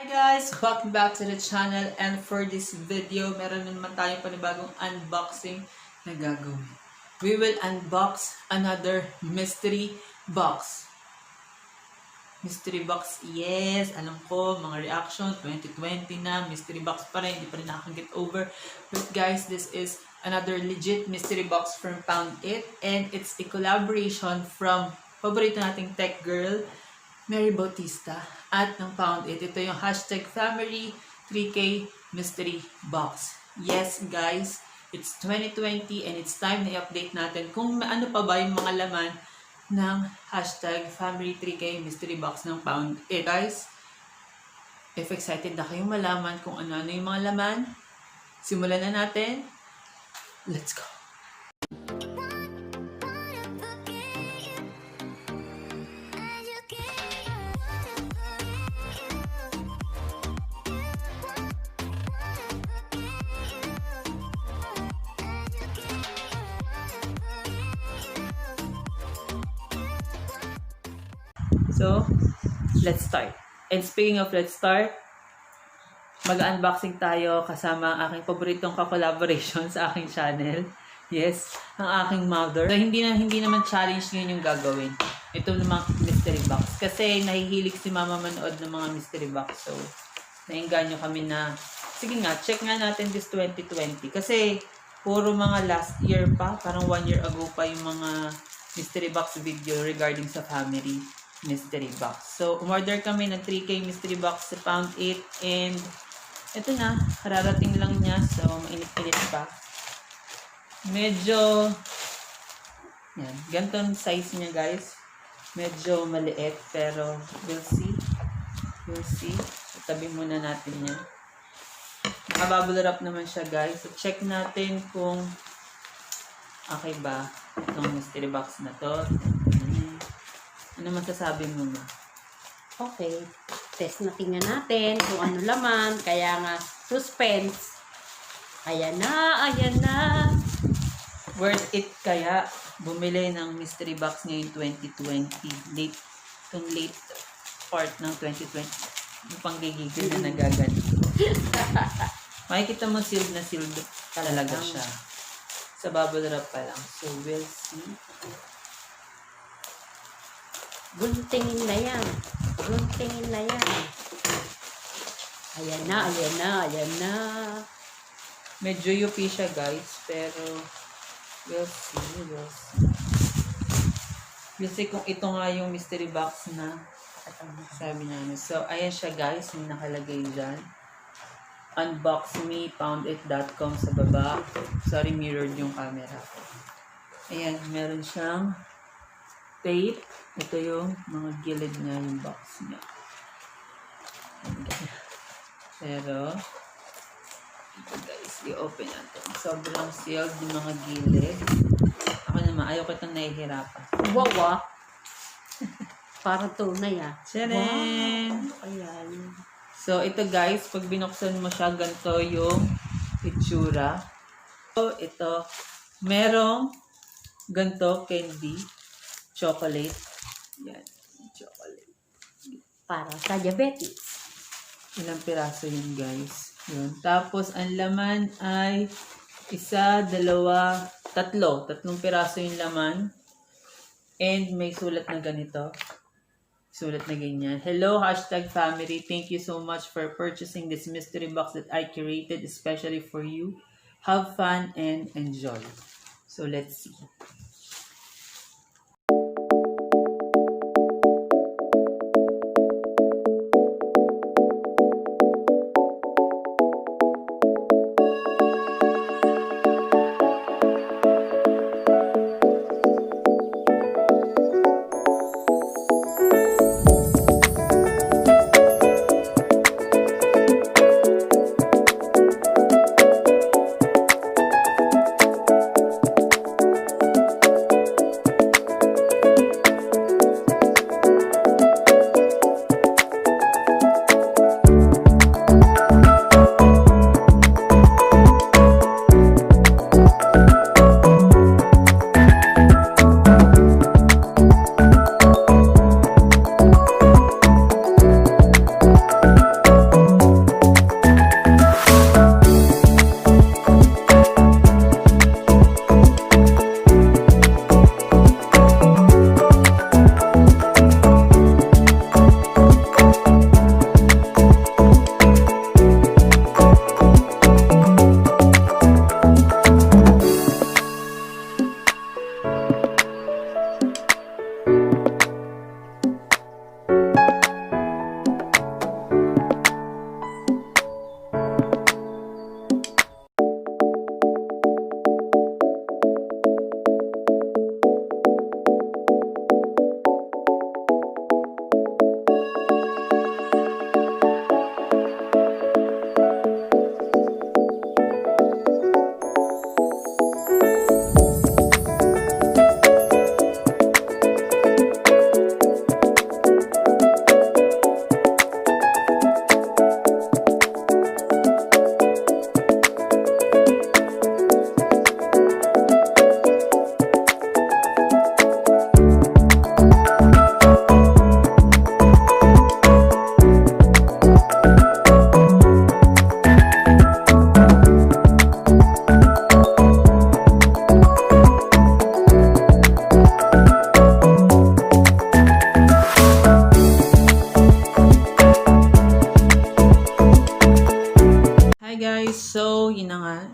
Hi guys! Welcome back to the channel, and for this video, meron naman tayong panibagong unboxing na gagawin. We will unbox another mystery box. Mystery box, yes! Alam ko, mga reaction, 2020 na, mystery box pa rin, hindi pa rin nakaka-get over. But guys, this is another legit mystery box from poundit, and it's a collaboration from paborito nating tech girl, Mary Bautista at ng poundit. Ito yung hashtag faMary 3K mystery box. Yes guys, it's 2020 and it's time na i-update natin kung ano pa ba yung mga laman ng hashtag faMary 3K mystery box ng poundit. Guys, if excited na kayong malaman kung ano-ano yung mga laman, simulan na natin. Let's go! So, let's start. And speaking of let's start, mag-unboxing tayo kasama ang aking paboritong ka-collaboration sa aking channel. Yes, ang aking mother. So, hindi naman challenge ngayon yung gagawin. Ito namang mystery box. Kasi nahihilig si mama manood ng mga mystery box. So, nainganyo kami na, sige nga, check nga natin this 2020. Kasi, puro mga last year pa, parang 1 year ago pa yung mga mystery box video regarding sa faMary mystery box. So, umorder kami ng 3K mystery box sa poundit, and ito na, kararating lang niya. So, mainit-init pa. Medyo, yan, ganitong size niya guys. Medyo maliit, pero we'll see. We'll see. So, tabi muna natin yan. Nakabubble wrap naman siya guys. So, check natin kung okay ba itong mystery box na to. Ano masasabi mo, ma? Okay. Test na tingnan natin kung ano laman. Kaya nga, suspense. Ayan na, ayan na. Worth it kaya bumili ng mystery box ngayon 2020. Late part ng 2020. Yung panggigigil na nagaganti. Makikita mo sealed na sealed talaga siya. Sa bubble wrap pa lang. So, we'll see. Guntingin na yan. Guntingin na yan. Ayan na, ayan na, ayan na. Medyo yupi siya guys, pero we'll see, we'll see. We'll see kung ito nga yung mystery box na sabi namin. So, ayan siya guys, may nakalagay dyan. Unbox me, poundit.com sa baba. Sorry, mirrored yung camera ko. Ayan, meron siyang tape. Ito yung mga gilid niya, yung box niya. Pero, ito guys, i-open natin. Sobrang sealed yung mga gilid. Ako naman, ayaw ko itong nahihirapan. Wow, parang tunay ah. Tcharan! Wow. Ayan. So, ito guys, pag binuksan mo siya, ganito yung itsura. So, ito, merong ganito, candy, chocolate. Yan, chocolate. Para sa diabetes. Ilang piraso yun guys. Yun. Tapos, ang laman ay isa, dalawa, tatlo. Tatlong piraso yung laman. And may sulat na ganito. Sulat na ganyan. Hello, hashtag faMary. Thank you so much for purchasing this mystery box that I curated especially for you. Have fun and enjoy. So, let's see. So, yun na nga.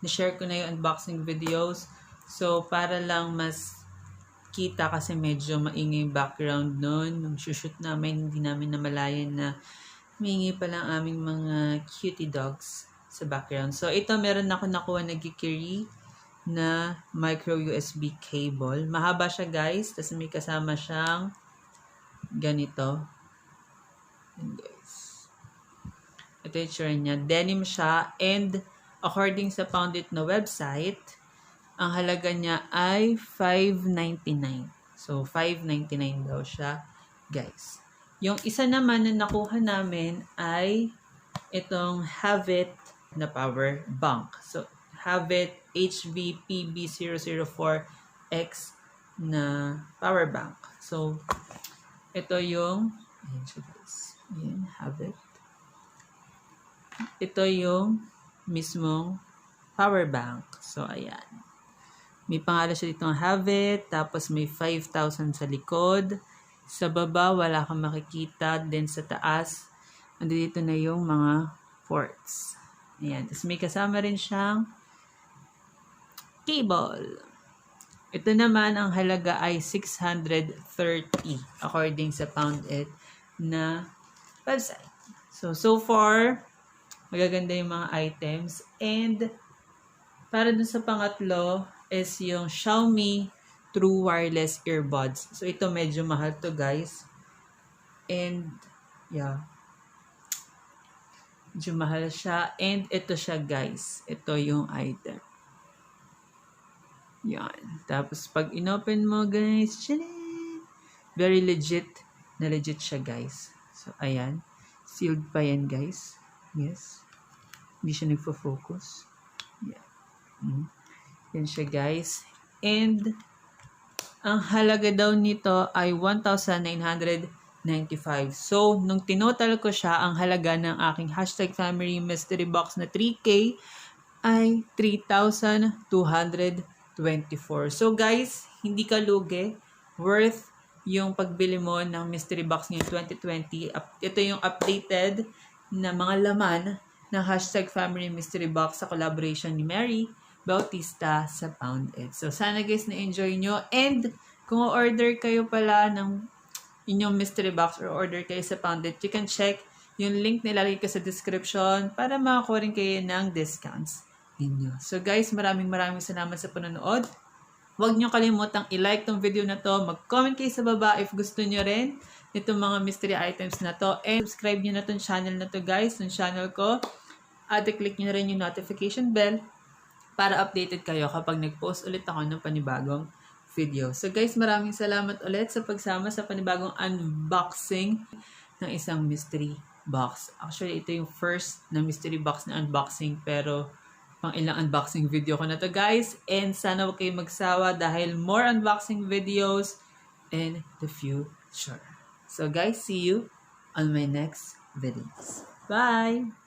Na-share ko na yung unboxing videos. So, para lang mas kita kasi medyo maingay yung background nun. Nung shoot namin, hindi namin namalayan na maingay pala ang aming mga cutie dogs sa background. So, ito meron ako nakuha na Geekery na micro USB cable. Mahaba siya guys. Tapos may kasama siyang ganito. And guys. Ito yung tsura niya. Denim siya. And according sa poundit na website, ang halaga niya ay $5.99. So, $5.99 daw siya, guys. Yung isa naman na nakuha namin ay itong Havit na power bank. So, Havit HVPB004X na power bank. So, ito yung, ayan siya guys. Ayan, Havit. Ito yung mismong power bank. So, ayan. May pangalan siya dito ng Havit. Tapos may 5,000 sa likod. Sa baba, wala kang makikita. Then sa taas, andito na yung mga ports. Ayan. Tapos may kasama rin siyang cable. Ito naman, ang halaga ay $630 according sa poundit na website. So far, magaganda yung mga items. And para dun sa pangatlo is yung Xiaomi True Wireless Earbuds. So, ito medyo mahal to guys. And, yeah. Medyo mahal siya. And, ito siya guys. Ito yung item. Yan. Tapos, pag inopen mo guys, tchalaan! Very legit. Na legit siya guys. So, ayan. Sealed pa yan guys. Yes. Hindi siya nagfo-focus. Yeah. Yan siya guys. And ang halaga daw nito ay 1,995. So, nung tinotal ko siya, ang halaga ng aking #faMary mystery box na 3K ay 3,224. So guys, hindi ka lugi. Worth yung pagbili mo ng mystery box ngayong 2020. Ito yung updated na mga laman ng #faMary mystery box sa collaboration ni Mary Bautista sa poundit. So, sana guys na-enjoy nyo. And, kung order kayo pala ng inyong mystery box or order kayo sa poundit, you can check yung link na ilalagay ko sa description para makakuha rin kayo ng discounts ninyo. So, guys, maraming salamat sa panonood. Huwag nyo kalimutang i-like tong video na to. Mag-comment kayo sa baba if gusto nyo rin itong mga mystery items na to. And subscribe nyo na tong channel na to guys, tong channel ko. At i-click nyo na rin yung notification bell para updated kayo kapag nag-post ulit ako ng panibagong video. So guys, maraming salamat ulit sa pagsama sa panibagong unboxing ng isang mystery box. Actually, ito yung first na mystery box na unboxing pero pang ilang unboxing video ko na to guys. And sana huwag kayo magsawa dahil more unboxing videos in the future. So guys, see you on my next videos. Bye!